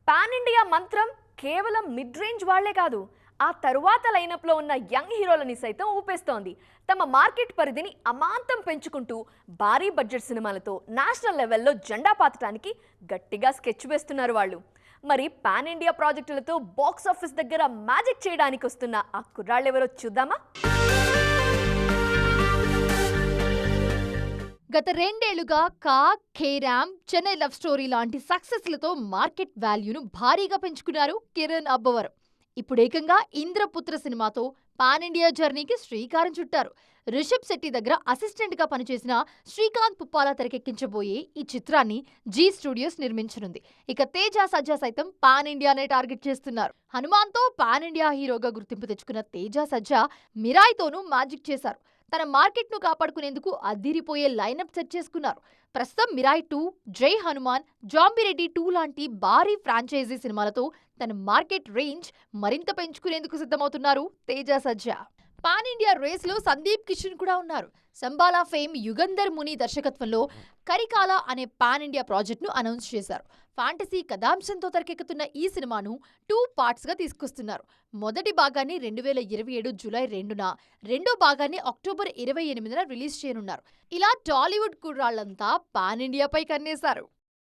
Pan India మంత్రం కేవలం mid range వాళ్లే కాదు, ఆ తరువాత లైనప్లో ఉన్న యంగ్ హీరోలని సైతం ఊపేస్తోంది. తమ మార్కెట్ పరిధిని అమాంతం పెంచుకుంటూ భారీ బడ్జెట్ సినిమాలతో నేషనల్ లెవెల్లో జెండా పాతడానికి గట్టిగా స్కెచ్ వేస్తున్నారు వాళ్ళు. మరి పాన్ ఇండియా ప్రాజెక్టులతో బాక్స్ ఆఫీస్ దగ్గర మ్యాజిక్ చేయడానికి వస్తున్న ఆ కుర్రాళ్ళెవరో చూద్దామా? గత రెండేళ్లుగా ఖేరామ్, చెన్నై లవ్ స్టోరీ లాంటి సక్సెస్లతో మార్కెట్ వాల్యూను భారీగా పెంచుకున్నారు కిరణ్ అబ్బవరం. ఇప్పుడేకంగా ఇంద్రపుత్ర సినిమాతో పాన్ ఇండియా జర్నీకి శ్రీకారం చుట్టారు. రిషబ్ శెట్టి దగ్గర అసిస్టెంట్ గా పనిచేసిన శ్రీకాంత్ పుప్పాల తెరకెక్కించబోయే ఈ చిత్రాన్ని జీ స్టూడియోస్ నిర్మించనుంది. ఇక తేజ సజ్జా సైతం పాన్ ఇండియానే టార్గెట్ చేస్తున్నారు. హనుమాన్ తో పాన్ ఇండియా హీరోగా గుర్తింపు తెచ్చుకున్న తేజ సజ్జా మిరాయితోనూ మ్యాజిక్ చేశారు. తన మార్కెట్ ను కాపాడుకునేందుకు అద్దిరిపోయే లైనప్ సెట్ చేసుకున్నారు. ప్రస్తుతం మిరాయి 2, జై హనుమాన్, జాంబిరెడ్డి 2 లాంటి భారీ ఫ్రాంచైజీ సినిమాలతో తన మార్కెట్ రేంజ్ మరింత పెంచుకునేందుకు సిద్ధమవుతున్నారు తేజ సజ్జా. పాన్ ఇండియా రేస్ లో సందీప్ కిషన్ కూడా ఉన్నారు. సంబాలా ఫేమ్ యుగంధర్ ముని దర్శకత్వంలో కరికాల అనే పాన్ ఇండియా ప్రాజెక్ట్ ను అనౌన్స్ చేశారు. ఫ్యాంటసీ కథాంశంతో తెరకెక్కుతున్న ఈ సినిమాను 2 పార్ట్స్ గా తీసుకొస్తున్నారు. మొదటి భాగాన్ని 2027 జూలై 2న, రెండో భాగాన్ని అక్టోబర్ 28న రిలీజ్ చేయనున్నారు. ఇలా టాలీవుడ్ కుర్రాళ్లంతా పాన్ ఇండియాపై కన్నేశారు.